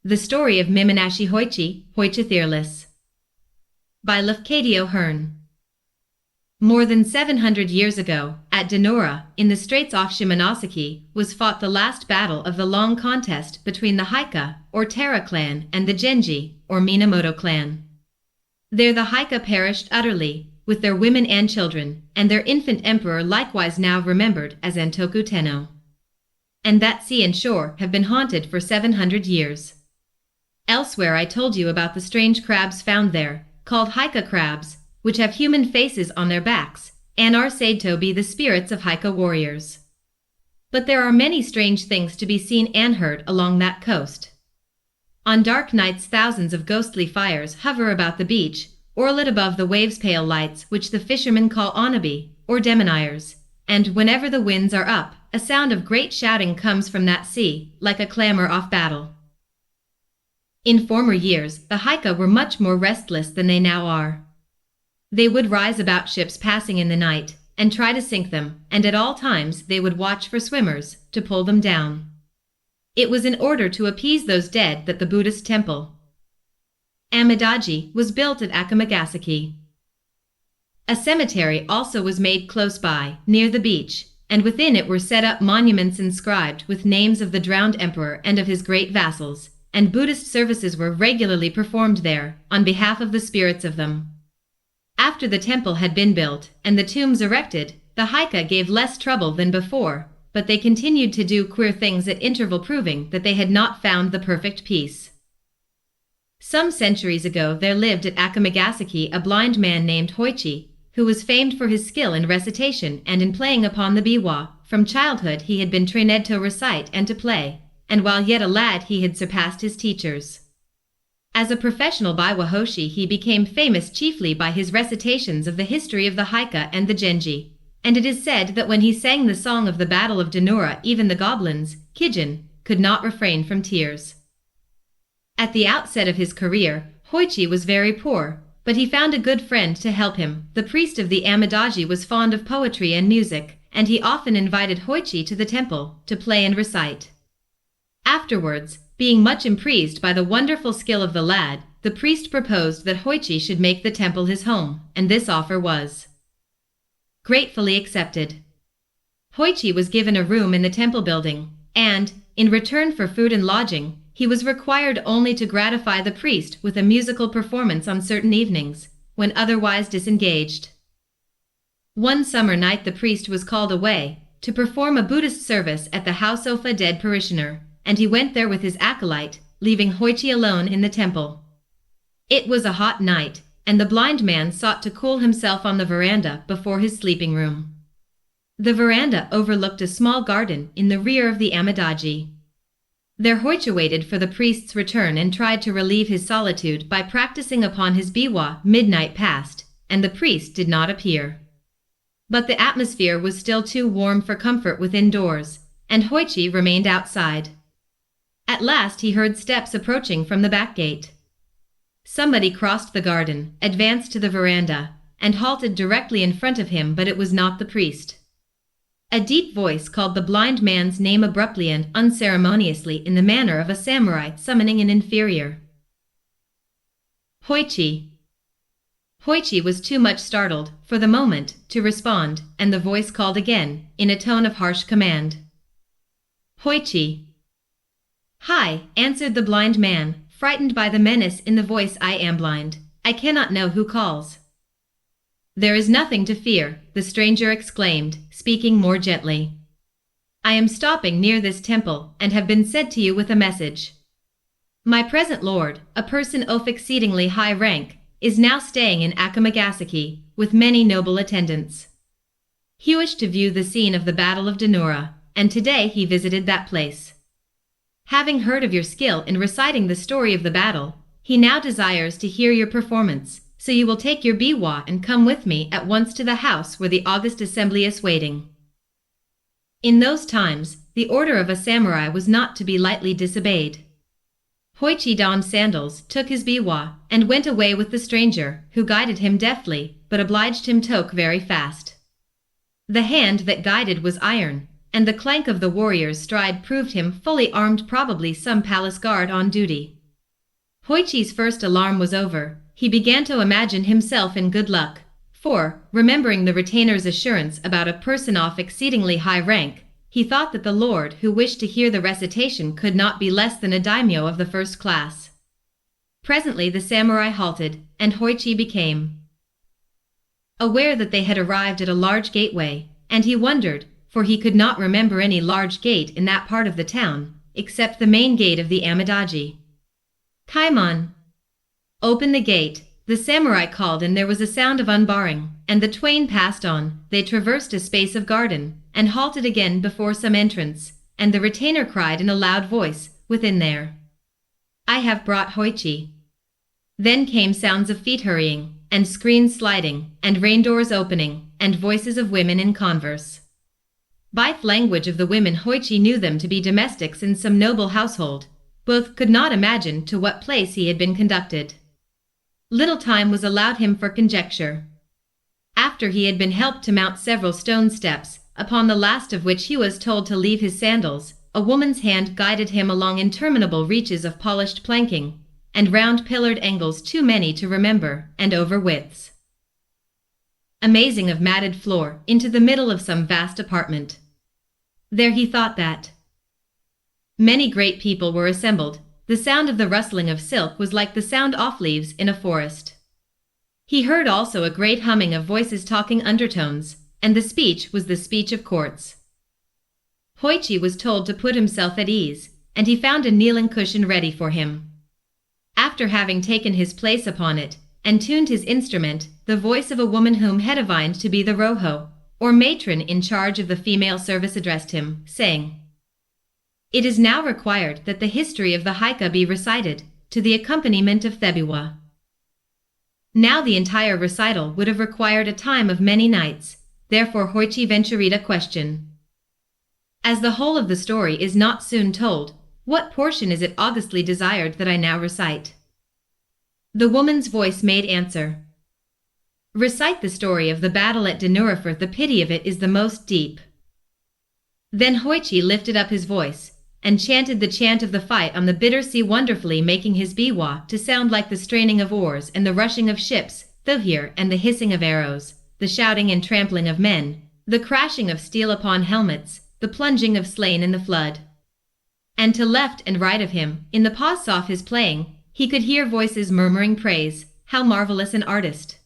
The Story of MimiNashiHôïchi-Hôïchi-the-Earless by Lafcadio Hearn. More than 700 years ago, at Denora, in the straits off Shimonoseki, was fought the last battle of the long contest between the Haika, or Tara clan, and the Genji, or Minamoto clan. There the Haika perished utterly, with their women and children, and their infant emperor likewise now remembered as Antoku Tenno. And that sea and shore have been haunted for 700 years. Elsewhere I told you about the strange crabs found there, called Haika crabs, which have human faces on their backs, and are said to be the spirits of Haika warriors. But there are many strange things to be seen and heard along that coast. On dark nights thousands of ghostly fires hover about the beach, or lit above the waves' pale lights which the fishermen call onabi, or demonires, and whenever the winds are up, a sound of great shouting comes from that sea, like a clamor of battle. In former years, the Haika were much more restless than they now are. They would rise about ships passing in the night, and try to sink them, and at all times they would watch for swimmers, to pull them down. It was in order to appease those dead that the Buddhist temple Amidaji was built at Akamagasaki. A cemetery also was made close by, near the beach, and within it were set up monuments inscribed with names of the drowned emperor and of his great vassals, and Buddhist services were regularly performed there, on behalf of the spirits of them. After the temple had been built, and the tombs erected, the Haika gave less trouble than before, but they continued to do queer things at interval, proving that they had not found the perfect peace. Some centuries ago there lived at Akamagasaki a blind man named Hôïchi, who was famed for his skill in recitation and in playing upon the biwa. From childhood he had been trained to recite and to play, and while yet a lad he had surpassed his teachers. As a professional biwa-hoshi he became famous chiefly by his recitations of the history of the Haika and the Genji, and it is said that when he sang the song of the Battle of Denora even the goblins, Kijin, could not refrain from tears. At the outset of his career, Hôïchi was very poor, but he found a good friend to help him. The priest of the Amidaji was fond of poetry and music, and he often invited Hôïchi to the temple, to play and recite. Afterwards, being much impressed by the wonderful skill of the lad, the priest proposed that Hôïchi should make the temple his home, and this offer was gratefully accepted. Hôïchi was given a room in the temple building, and, in return for food and lodging, he was required only to gratify the priest with a musical performance on certain evenings, when otherwise disengaged. One summer night the priest was called away, to perform a Buddhist service at the house of a dead parishioner, and he went there with his acolyte, leaving Hôïchi alone in the temple. It was a hot night, and the blind man sought to cool himself on the veranda before his sleeping room. The veranda overlooked a small garden in the rear of the Amidaji. There Hôïchi waited for the priest's return and tried to relieve his solitude by practicing upon his biwa. Midnight passed, and the priest did not appear. But the atmosphere was still too warm for comfort within doors, and Hôïchi remained outside. At last he heard steps approaching from the back gate. Somebody crossed the garden, advanced to the veranda, and halted directly in front of him, but it was not the priest. A deep voice called the blind man's name abruptly and unceremoniously in the manner of a samurai summoning an inferior. Hôïchi. Hôïchi was too much startled, for the moment, to respond, and the voice called again, in a tone of harsh command. Hôïchi. Hi, answered the blind man, frightened by the menace in the voice. I am blind. I cannot know who calls. There is nothing to fear, the stranger exclaimed, speaking more gently. I am stopping near this temple, and have been sent to you with a message. My present lord, a person of exceedingly high rank, is now staying in Akamagasaki, with many noble attendants. He wished to view the scene of the Battle of Denora, and today he visited that place. Having heard of your skill in reciting the story of the battle, he now desires to hear your performance, so you will take your biwa and come with me at once to the house where the august assembly is waiting. In those times, the order of a samurai was not to be lightly disobeyed. Hôïchi donned sandals, took his biwa, and went away with the stranger, who guided him deftly, but obliged him to walk very fast. The hand that guided was iron, and the clank of the warrior's stride proved him fully armed, probably some palace guard on duty. Hôïchi's first alarm was over. He began to imagine himself in good luck, for, remembering the retainer's assurance about a person of exceedingly high rank, he thought that the lord who wished to hear the recitation could not be less than a daimyo of the first class. Presently the samurai halted, and Hôïchi became aware that they had arrived at a large gateway, and he wondered, for he could not remember any large gate in that part of the town, except the main gate of the Amidaji. "Kaimon! Open the gate," the samurai called, and there was a sound of unbarring, and the twain passed on. They traversed a space of garden, and halted again before some entrance, and the retainer cried in a loud voice, "Within there! I have brought Hôïchi." Then came sounds of feet hurrying, and screens sliding, and rain doors opening, and voices of women in converse. By the language of the women, Hôïchi knew them to be domestics in some noble household. Both could not imagine to what place he had been conducted. Little time was allowed him for conjecture. After he had been helped to mount several stone steps, upon the last of which he was told to leave his sandals, a woman's hand guided him along interminable reaches of polished planking, and round pillared angles too many to remember, and over widths amazing of matted floor, into the middle of some vast apartment. There he thought that many great people were assembled. The sound of the rustling of silk was like the sound of leaves in a forest. He heard also a great humming of voices talking undertones, and the speech was the speech of courts. Hôïchi was told to put himself at ease, and he found a kneeling cushion ready for him. After having taken his place upon it, and tuned his instrument, the voice of a woman whom had divined to be the roho, or matron in charge of the female service, addressed him, saying, "It is now required that the history of the Haika be recited, to the accompaniment of Thebiwa." Now the entire recital would have required a time of many nights, therefore Hôïchi ventured a question. "As the whole of the story is not soon told, what portion is it augustly desired that I now recite?" The woman's voice made answer, "Recite the story of the battle at Dinura, for the pity of it is the most deep." Then Hôïchi lifted up his voice, and chanted the chant of the fight on the bitter sea, wonderfully making his biwa to sound like the straining of oars and the rushing of ships, the hear and the hissing of arrows, the shouting and trampling of men, the crashing of steel upon helmets, the plunging of slain in the flood. And to left and right of him, in the pause of his playing, he could hear voices murmuring praise. How marvelous an artist!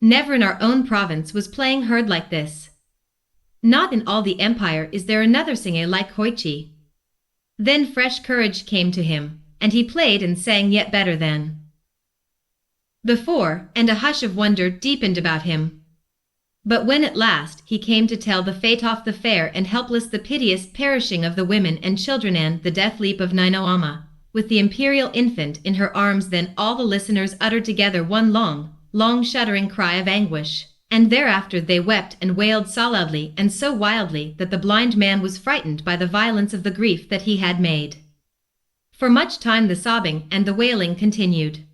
Never in our own province was playing heard like this. Not in all the empire is there another singer like Hôïchi. Then fresh courage came to him, and he played and sang yet better than before, and a hush of wonder deepened about him. But when at last he came to tell the fate of the fair and helpless, the piteous perishing of the women and children, and the death leap of Ninoama, with the imperial infant in her arms, then all the listeners uttered together one long shuddering cry of anguish, and thereafter they wept and wailed so loudly and so wildly that the blind man was frightened by the violence of the grief that he had made. For much time the sobbing and the wailing continued.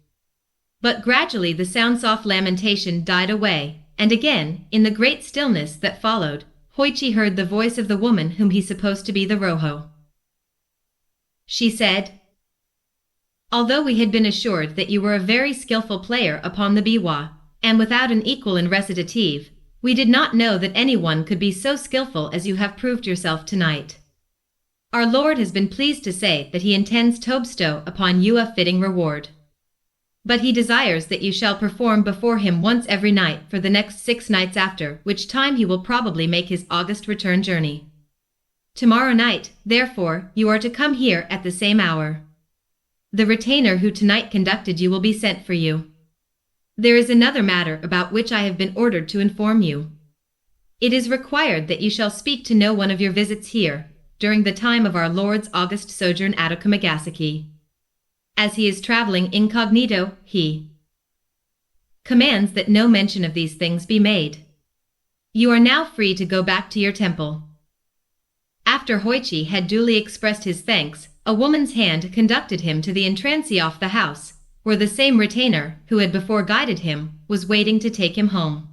But gradually the sounds of lamentation died away, and again, in the great stillness that followed, Hôïchi heard the voice of the woman whom he supposed to be the roho. She said, "Although we had been assured that you were a very skillful player upon the biwa, and without an equal in recitative, we did not know that anyone could be so skillful as you have proved yourself tonight. Our Lord has been pleased to say that he intends to bestow upon you a fitting reward. But he desires that you shall perform before him once every night for the next 6 nights, after which time he will probably make his august return journey. Tomorrow night, therefore, you are to come here at the same hour. The retainer who tonight conducted you will be sent for you. There is another matter about which I have been ordered to inform you. It is required that you shall speak to no one of your visits here, during the time of our Lord's august sojourn at Okamagasaki. As he is traveling incognito, he commands that no mention of these things be made. You are now free to go back to your temple." After Hôïchi had duly expressed his thanks, a woman's hand conducted him to the entrance of the house, where the same retainer, who had before guided him, was waiting to take him home.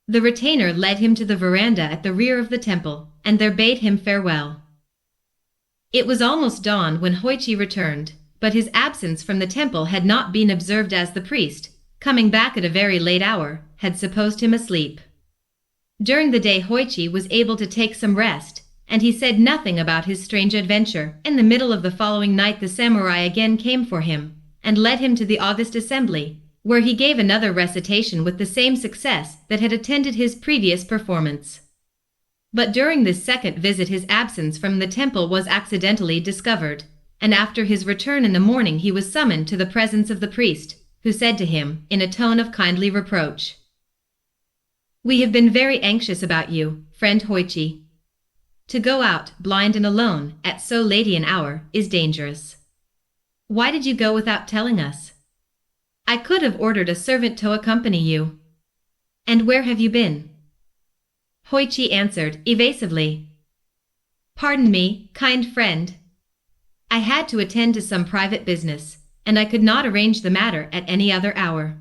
The retainer led him to the veranda at the rear of the temple, and there bade him farewell. It was almost dawn when Hôïchi returned, but his absence from the temple had not been observed, as the priest, coming back at a very late hour, had supposed him asleep. During the day Hôïchi was able to take some rest, and he said nothing about his strange adventure. In the middle of the following night the samurai again came for him, and led him to the august assembly, where he gave another recitation with the same success that had attended his previous performance. But during this second visit his absence from the temple was accidentally discovered, and after his return in the morning he was summoned to the presence of the priest, who said to him, in a tone of kindly reproach, "We have been very anxious about you, friend Hôïchi. To go out, blind and alone, at so late an hour, is dangerous. Why did you go without telling us? I could have ordered a servant to accompany you. And where have you been?" Hôïchi answered, evasively, "Pardon me, kind friend. I had to attend to some private business, and I could not arrange the matter at any other hour."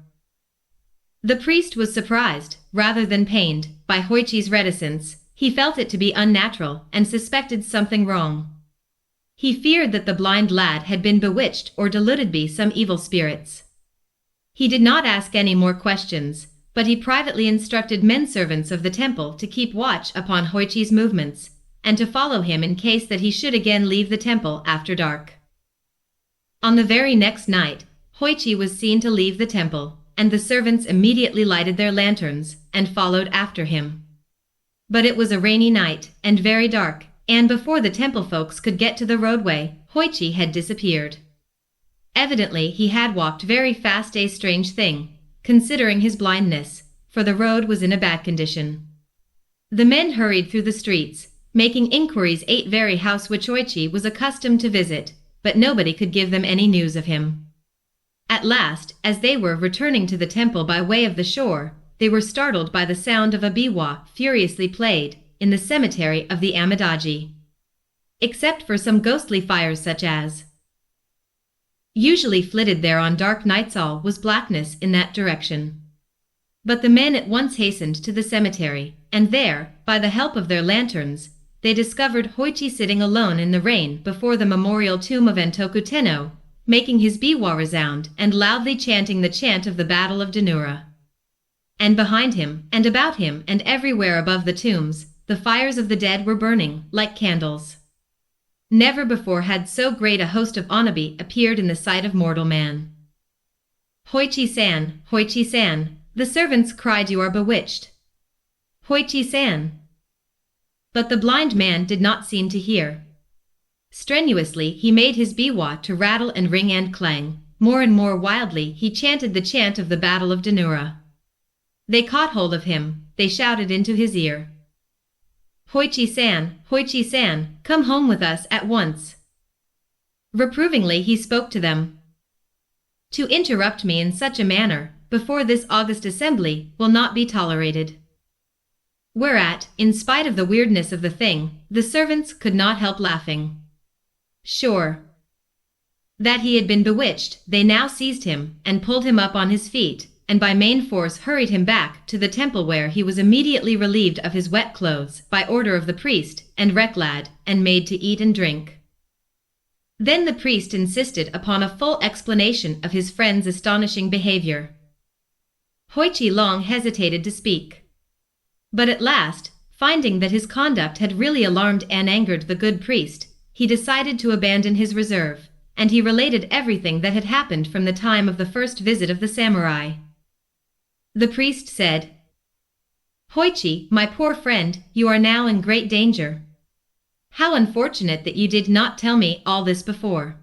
The priest was surprised, rather than pained, by Hôïchi's reticence. He felt it to be unnatural, and suspected something wrong. He feared that the blind lad had been bewitched or deluded by some evil spirits. He did not ask any more questions, but he privately instructed men servants of the temple to keep watch upon Hôïchi's movements, and to follow him in case that he should again leave the temple after dark. On the very next night, Hôïchi was seen to leave the temple, and the servants immediately lighted their lanterns, and followed after him. But it was a rainy night, and very dark, and before the temple folks could get to the roadway, Hôïchi had disappeared. Evidently he had walked very fast, a strange thing, considering his blindness, for the road was in a bad condition. The men hurried through the streets, making inquiries at very house which Hôïchi was accustomed to visit, but nobody could give them any news of him. At last, as they were returning to the temple by way of the shore, they were startled by the sound of a biwa furiously played in the cemetery of the Amidaji. Except for some ghostly fires such as usually flitted there on dark nights, all was blackness in that direction. But the men at once hastened to the cemetery, and there, by the help of their lanterns, they discovered Hôïchi sitting alone in the rain before the memorial tomb of Entoku Tenno, making his biwa resound and loudly chanting the chant of the Battle of Danura. And behind him, and about him, and everywhere above the tombs, the fires of the dead were burning, like candles. Never before had so great a host of onabi appeared in the sight of mortal man. "Hôïchi-san, Hôïchi-san," the servants cried, "you are bewitched. Hôïchi-san." But the blind man did not seem to hear. Strenuously he made his biwa to rattle and ring and clang. More and more wildly he chanted the chant of the Battle of Danura. They caught hold of him, they shouted into his ear, "Hôïchi-san, Hôïchi-san, come home with us at once." Reprovingly he spoke to them. "To interrupt me in such a manner, before this august assembly, will not be tolerated." Whereat, in spite of the weirdness of the thing, the servants could not help laughing. Sure that he had been bewitched, they now seized him, and pulled him up on his feet, and by main force hurried him back to the temple, where he was immediately relieved of his wet clothes by order of the priest and Reklad, and made to eat and drink. Then the priest insisted upon a full explanation of his friend's astonishing behavior. Hôïchi long hesitated to speak. But at last, finding that his conduct had really alarmed and angered the good priest, he decided to abandon his reserve, and he related everything that had happened from the time of the first visit of the samurai. The priest said, "Hôïchi, my poor friend, you are now in great danger. How unfortunate that you did not tell me all this before.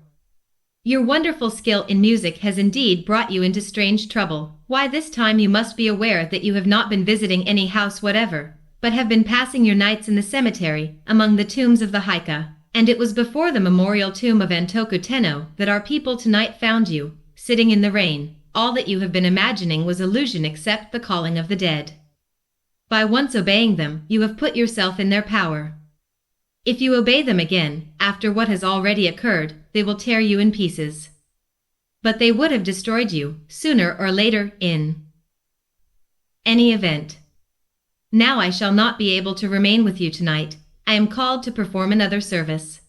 Your wonderful skill in music has indeed brought you into strange trouble. Why, this time you must be aware that you have not been visiting any house whatever, but have been passing your nights in the cemetery, among the tombs of the Haika, and it was before the memorial tomb of Entoku Tenno that our people tonight found you, sitting in the rain. All that you have been imagining was illusion except the calling of the dead. By once obeying them, you have put yourself in their power. If you obey them again, after what has already occurred, they will tear you in pieces. But they would have destroyed you, sooner or later, in any event. Now I shall not be able to remain with you tonight. I am called to perform another service.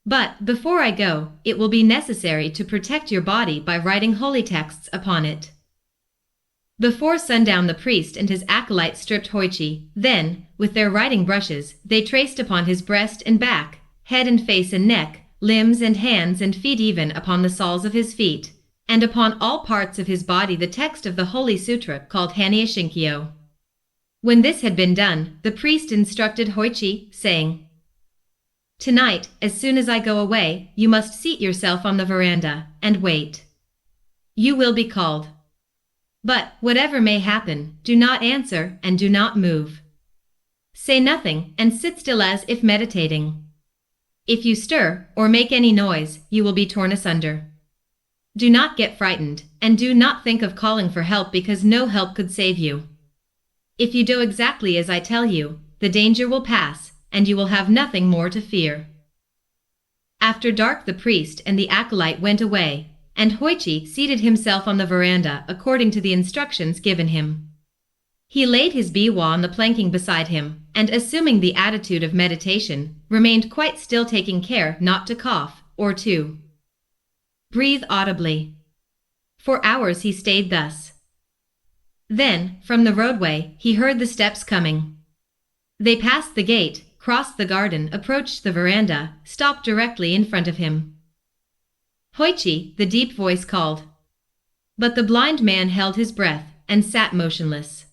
But, before I go, it will be necessary to protect your body by writing holy texts upon it." Before sundown the priest and his acolyte stripped Hôïchi, then, with their writing brushes, they traced upon his breast and back, head and face and neck, limbs and hands and feet, even upon the soles of his feet, and upon all parts of his body the text of the Holy Sutra called Hannya-shinkyo. When this had been done, the priest instructed Hôïchi, saying, "Tonight, as soon as I go away, you must seat yourself on the veranda, and wait. You will be called. But, whatever may happen, do not answer and do not move. Say nothing and sit still as if meditating. If you stir or make any noise, you will be torn asunder. Do not get frightened, and do not think of calling for help, because no help could save you. If you do exactly as I tell you, the danger will pass, and you will have nothing more to fear." After dark the priest and the acolyte went away, and Hôïchi seated himself on the veranda according to the instructions given him. He laid his biwa on the planking beside him, and assuming the attitude of meditation, remained quite still, taking care not to cough, or to breathe audibly. For hours he stayed thus. Then, from the roadway, he heard the steps coming. They passed the gate, crossed the garden, approached the veranda, stopped directly in front of him. "Hôïchi," the deep voice called. But the blind man held his breath, and sat motionless.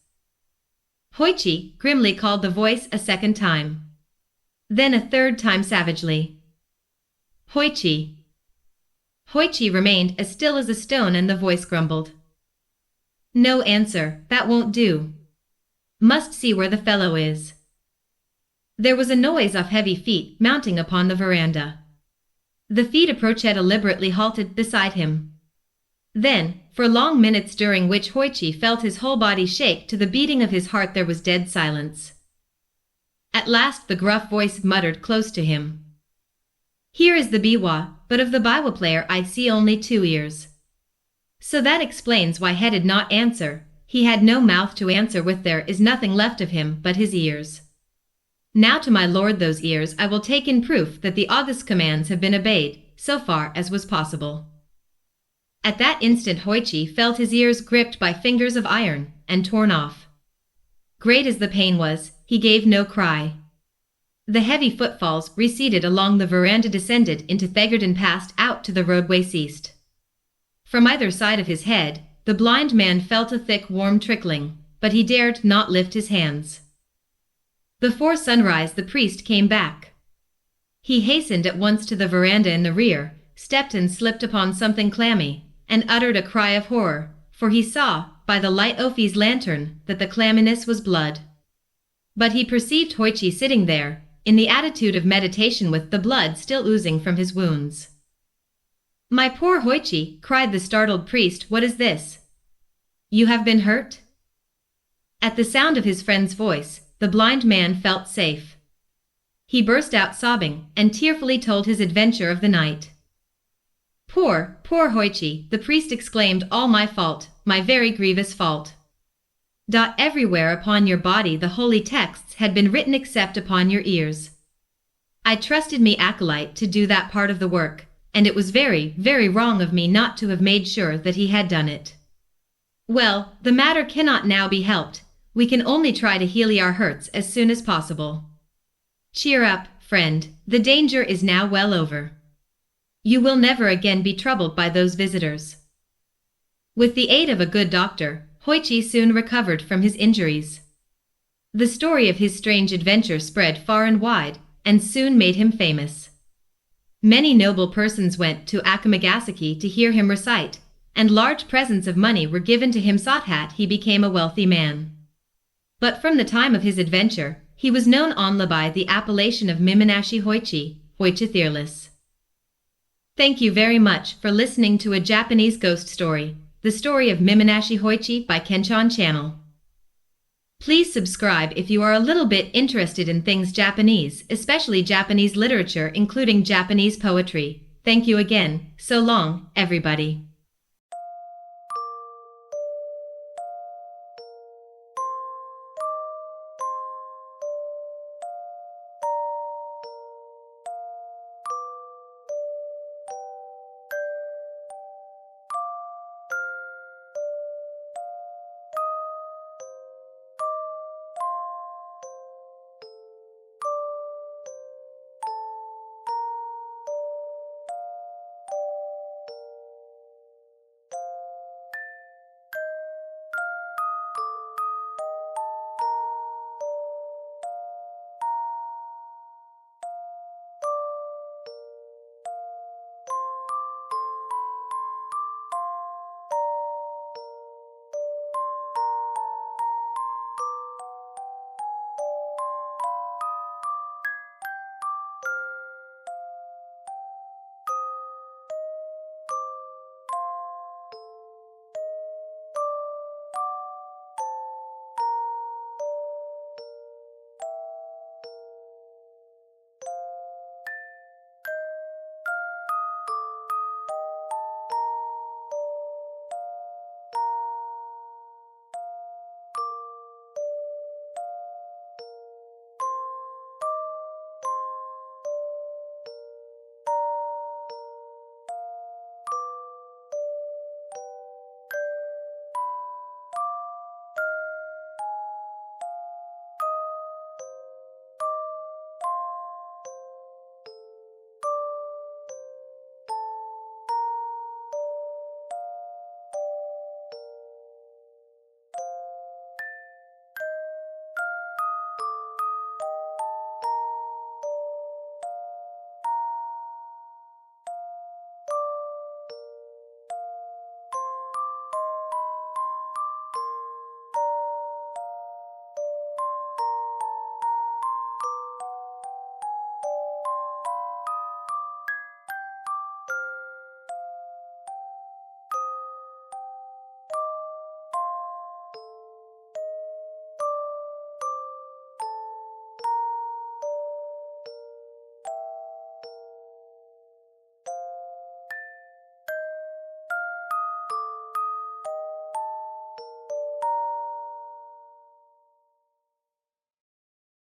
Hôïchi grimly called the voice a second time. Then a third time savagely. "Hôïchi." Hôïchi remained as still as a stone, and the voice grumbled. "No answer, that won't do. Must see where the fellow is." There was a noise of heavy feet mounting upon the veranda. The feet approached, deliberately halted beside him. Then, for long minutes, during which Hôïchi felt his whole body shake to the beating of his heart, there was dead silence. At last the gruff voice muttered close to him. "Here is the biwa, but of the biwa player I see only 2 ears. So that explains why he did not answer. He had no mouth to answer with. There is nothing left of him but his ears. Now to my lord those ears I will take in proof that the august commands have been obeyed, so far as was possible." At that instant Hôïchi felt his ears gripped by fingers of iron, and torn off. Great as the pain was, he gave no cry. The heavy footfalls receded along the veranda, descended into the garden, passed out to the roadway, ceased. From either side of his head, the blind man felt a thick warm trickling, but he dared not lift his hands. Before sunrise the priest came back. He hastened at once to the veranda in the rear, stepped and slipped upon something clammy, and uttered a cry of horror, for he saw, by the light of his lantern, that the clamminess was blood. But he perceived Hôïchi sitting there, in the attitude of meditation, with the blood still oozing from his wounds. "My poor Hôïchi," cried the startled priest, "what is this? You have been hurt?" At the sound of his friend's voice, the blind man felt safe. He burst out sobbing, and tearfully told his adventure of the night. "Poor, poor Hôïchi," the priest exclaimed, "all my fault, my very grievous fault. Everywhere upon your body the holy texts had been written except upon your ears. I trusted me acolyte to do that part of the work, and it was very, very wrong of me not to have made sure that he had done it. Well, the matter cannot now be helped. We can only try to heal our hurts as soon as possible. Cheer up, friend, the danger is now well over. You will never again be troubled by those visitors." With the aid of a good doctor, Hôïchi soon recovered from his injuries. The story of his strange adventure spread far and wide, and soon made him famous. Many noble persons went to Akamagasaki to hear him recite, and large presents of money were given to him. Sothat he became a wealthy man. But from the time of his adventure, he was known only by the appellation of MimiNashiHôïchi-Hôïchi-the-Earless. Thank you very much for listening to a Japanese ghost story, the story of MimiNashiHôïchi by Kenchan Channel. Please subscribe if you are a little bit interested in things Japanese, especially Japanese literature including Japanese poetry. Thank you again. So long, everybody.